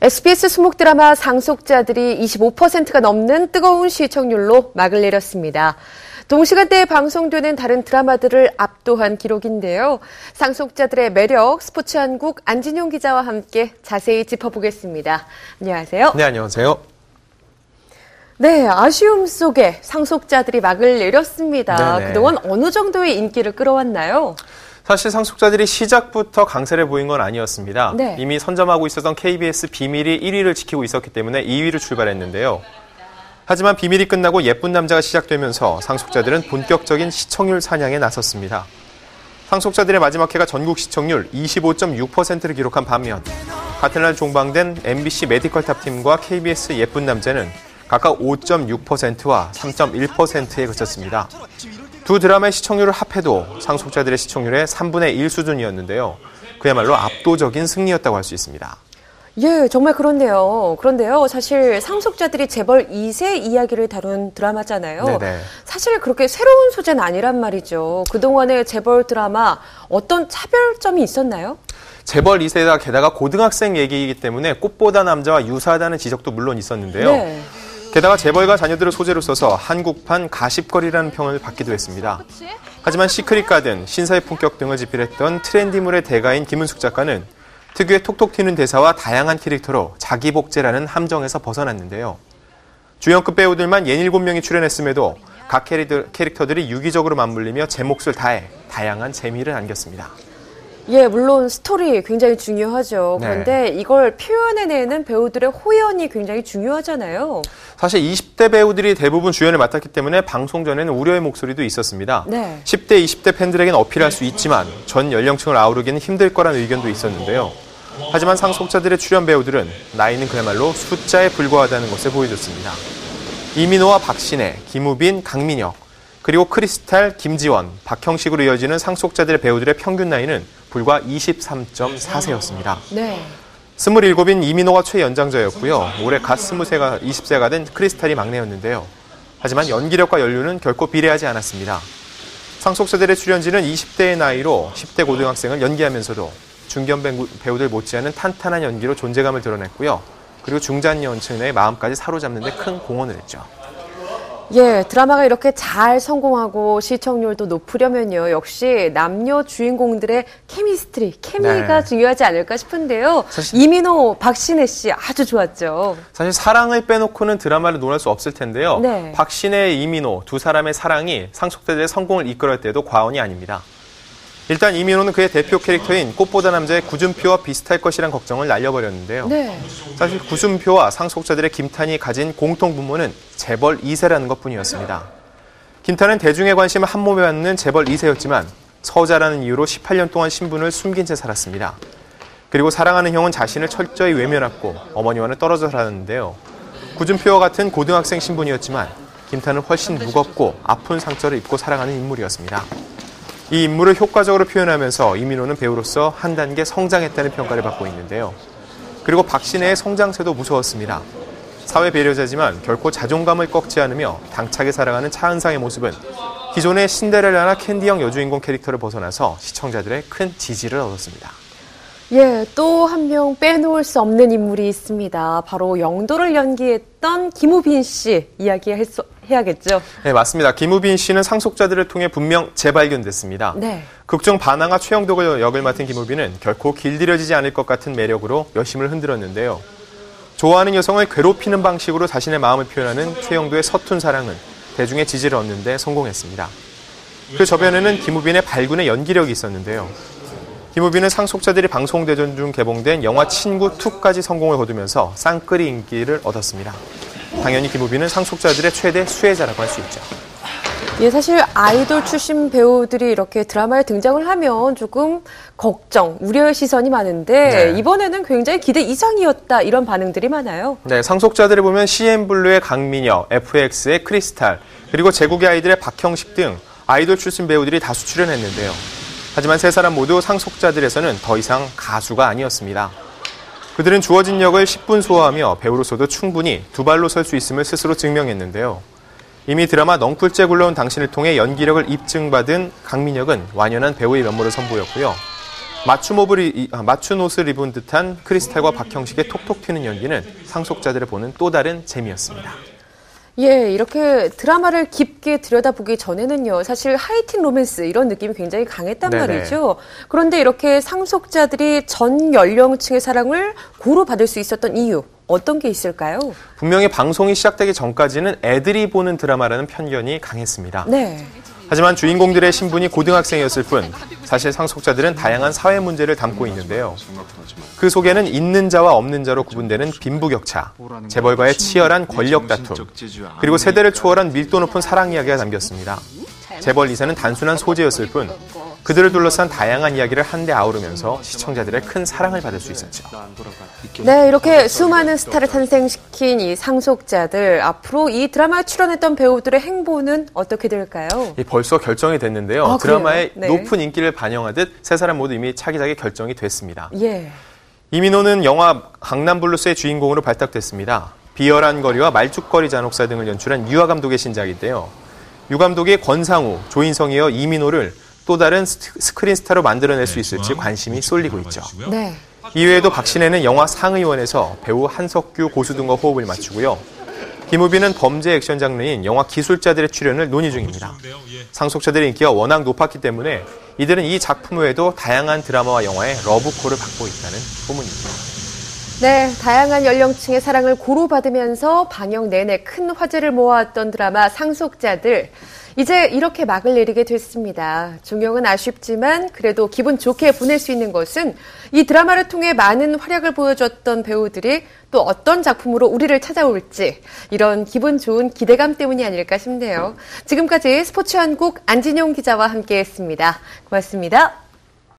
SBS 수목 드라마 상속자들이 25%가 넘는 뜨거운 시청률로 막을 내렸습니다. 동시간대에 방송되는 다른 드라마들을 압도한 기록인데요. 상속자들의 매력, 스포츠한국 안진용 기자와 함께 자세히 짚어보겠습니다. 안녕하세요. 네, 안녕하세요. 네, 아쉬움 속에 상속자들이 막을 내렸습니다. 네네. 그동안 어느 정도의 인기를 끌어왔나요? 사실 상속자들이 시작부터 강세를 보인 건 아니었습니다. 네. 이미 선점하고 있었던 KBS 비밀이 1위를 지키고 있었기 때문에 2위로 출발했는데요. 하지만 비밀이 끝나고 예쁜 남자가 시작되면서 상속자들은 본격적인 시청률 사냥에 나섰습니다. 상속자들의 마지막 회가 전국 시청률 25.6%를 기록한 반면 같은 날 종방된 MBC 메디컬 탑팀과 KBS 예쁜 남자는 각각 5.6%와 3.1%에 그쳤습니다. 두 드라마의 시청률을 합해도 상속자들의 시청률의 3분의 1 수준이었는데요. 그야말로 압도적인 승리였다고 할 수 있습니다. 예, 정말 그렇네요. 그런데요, 사실 상속자들이 재벌 2세 이야기를 다룬 드라마잖아요. 네네. 사실 그렇게 새로운 소재는 아니란 말이죠. 그동안의 재벌 드라마 어떤 차별점이 있었나요? 재벌 2세다 게다가 고등학생 얘기이기 때문에 꽃보다 남자와 유사하다는 지적도 물론 있었는데요. 네. 게다가 재벌가 자녀들을 소재로 써서 한국판 가십거리라는 평을 받기도 했습니다. 하지만 시크릿 가든, 신사의 품격 등을 집필했던 트렌디물의 대가인 김은숙 작가는 특유의 톡톡 튀는 대사와 다양한 캐릭터로 자기 복제라는 함정에서 벗어났는데요. 주연급 배우들만 67명이 출연했음에도 각 캐릭터들이 유기적으로 맞물리며 제 몫을 다해 다양한 재미를 안겼습니다. 예, 물론 스토리 굉장히 중요하죠. 그런데 이걸 표현해내는 배우들의 호연이 굉장히 중요하잖아요. 사실 20대 배우들이 대부분 주연을 맡았기 때문에 방송 전에는 우려의 목소리도 있었습니다. 네. 10대, 20대 팬들에게는 어필할 수 있지만 전 연령층을 아우르기는 힘들 거라는 의견도 있었는데요. 하지만 상속자들의 출연 배우들은 나이는 그야말로 숫자에 불과하다는 것을 보여줬습니다. 이민호와 박신혜, 김우빈, 강민혁, 그리고 크리스탈, 김지원, 박형식으로 이어지는 상속자들의 배우들의 평균 나이는 불과 23.4세였습니다. 네. 27인 이민호가 최연장자였고요. 올해 갓 20세가 된 크리스탈이 막내였는데요. 하지만 연기력과 연륜은 결코 비례하지 않았습니다. 상속자들의 출연진은 20대의 나이로 10대 고등학생을 연기하면서도 중견 배우들 못지않은 탄탄한 연기로 존재감을 드러냈고요. 그리고 중장년층의 마음까지 사로잡는 데 큰 공헌을 했죠. 예, 드라마가 이렇게 잘 성공하고 시청률도 높으려면요. 역시 남녀 주인공들의 케미가 중요하지 않을까 싶은데요. 이민호, 박신혜 씨 아주 좋았죠. 사실 사랑을 빼놓고는 드라마를 논할 수 없을 텐데요. 네. 박신혜, 이민호 두 사람의 사랑이 상속자들의 성공을 이끌어낼 때도 과언이 아닙니다. 일단 이민호는 그의 대표 캐릭터인 꽃보다 남자의 구준표와 비슷할 것이란 걱정을 날려버렸는데요. 네. 사실 구준표와 상속자들의 김탄이 가진 공통분모는 재벌 2세라는 것뿐이었습니다. 김탄은 대중의 관심을 한몸에 받는 재벌 2세였지만 서자라는 이유로 18년 동안 신분을 숨긴 채 살았습니다. 그리고 사랑하는 형은 자신을 철저히 외면했고 어머니와는 떨어져 살았는데요. 구준표와 같은 고등학생 신분이었지만 김탄은 훨씬 무겁고 아픈 상처를 입고 살아가는 인물이었습니다. 이 인물을 효과적으로 표현하면서 이민호는 배우로서 한 단계 성장했다는 평가를 받고 있는데요. 그리고 박신혜의 성장세도 무서웠습니다. 사회 배려자지만 결코 자존감을 꺾지 않으며 당차게 살아가는 차은상의 모습은 기존의 신데렐라나 캔디형 여주인공 캐릭터를 벗어나서 시청자들의 큰 지지를 얻었습니다. 예, 또 한 명 빼놓을 수 없는 인물이 있습니다. 바로 영도를 연기했던 김우빈 씨 이야기해야겠죠. 네, 맞습니다. 김우빈 씨는 상속자들을 통해 분명 재발견됐습니다. 네. 극중 반항아 최영덕을 역을 맡은 김우빈은 결코 길들여지지 않을 것 같은 매력으로 여심을 흔들었는데요. 좋아하는 여성을 괴롭히는 방식으로 자신의 마음을 표현하는 최영도의 서툰 사랑은 대중의 지지를 얻는 데 성공했습니다. 그 저변에는 김우빈의 발군의 연기력이 있었는데요. 김우빈은 상속자들이 방송대전 중 개봉된 영화 친구2까지 성공을 거두면서 쌍끌이 인기를 얻었습니다. 당연히 김우빈은 상속자들의 최대 수혜자라고 할 수 있죠. 예, 사실 아이돌 출신 배우들이 이렇게 드라마에 등장을 하면 조금 걱정, 우려의 시선이 많은데 이번에는 굉장히 기대 이상이었다 이런 반응들이 많아요. 네, 상속자들을 보면 CN블루의 강민혁, FX의 크리스탈, 그리고 제국의 아이들의 박형식 등 아이돌 출신 배우들이 다수 출연했는데요. 하지만 세 사람 모두 상속자들에서는 더 이상 가수가 아니었습니다. 그들은 주어진 역을 10분 소화하며 배우로서도 충분히 두 발로 설 수 있음을 스스로 증명했는데요. 이미 드라마 넝쿨째 굴러온 당신을 통해 연기력을 입증받은 강민혁은 완연한 배우의 면모를 선보였고요. 맞춘 옷을 입은 듯한 크리스탈과 박형식의 톡톡 튀는 연기는 상속자들을 보는 또 다른 재미였습니다. 예, 이렇게 드라마를 깊게 들여다보기 전에는요, 사실 하이틴 로맨스 이런 느낌이 굉장히 강했단 말이죠. 그런데 이렇게 상속자들이 전 연령층의 사랑을 고루 받을 수 있었던 이유, 어떤 게 있을까요? 분명히 방송이 시작되기 전까지는 애들이 보는 드라마라는 편견이 강했습니다. 네. 하지만 주인공들의 신분이 고등학생이었을 뿐 사실 상속자들은 다양한 사회 문제를 담고 있는데요. 그 속에는 있는 자와 없는 자로 구분되는 빈부격차, 재벌과의 치열한 권력 다툼, 그리고 세대를 초월한 밀도 높은 사랑 이야기가 담겼습니다. 재벌 2세는 단순한 소재였을 뿐 그들을 둘러싼 다양한 이야기를 한데 아우르면서 시청자들의 큰 사랑을 받을 수 있었죠. 네, 이렇게 수많은 스타를 탄생시킨 이 상속자들, 앞으로 이 드라마에 출연했던 배우들의 행보는 어떻게 될까요? 벌써 결정이 됐는데요. 드라마의 네. 높은 인기를 반영하듯 세 사람 모두 이미 차기작이 결정이 됐습니다. 예. 이민호는 영화 강남블루스의 주인공으로 발탁됐습니다. 비열한 거리와 말죽거리 잔혹사 등을 연출한 유아 감독의 신작인데요. 유 감독이 권상우, 조인성에 이어 이민호를 또 다른 스크린 스타로 만들어낼 수 있을지 관심이 쏠리고 있죠. 네. 이외에도 박신혜는 영화 상의원에서 배우 한석규, 고수 등과 호흡을 맞추고요. 김우빈은 범죄 액션 장르인 영화 기술자들의 출연을 논의 중입니다. 상속자들의 인기가 워낙 높았기 때문에 이들은 이 작품 외에도 다양한 드라마와 영화에 러브콜을 받고 있다는 소문입니다. 네, 다양한 연령층의 사랑을 고루 받으면서 방영 내내 큰 화제를 모아왔던 드라마 상속자들. 이제 이렇게 막을 내리게 됐습니다. 종영은 아쉽지만 그래도 기분 좋게 보낼 수 있는 것은 이 드라마를 통해 많은 활약을 보여줬던 배우들이 또 어떤 작품으로 우리를 찾아올지 이런 기분 좋은 기대감 때문이 아닐까 싶네요. 지금까지 스포츠한국 안진용 기자와 함께했습니다. 고맙습니다.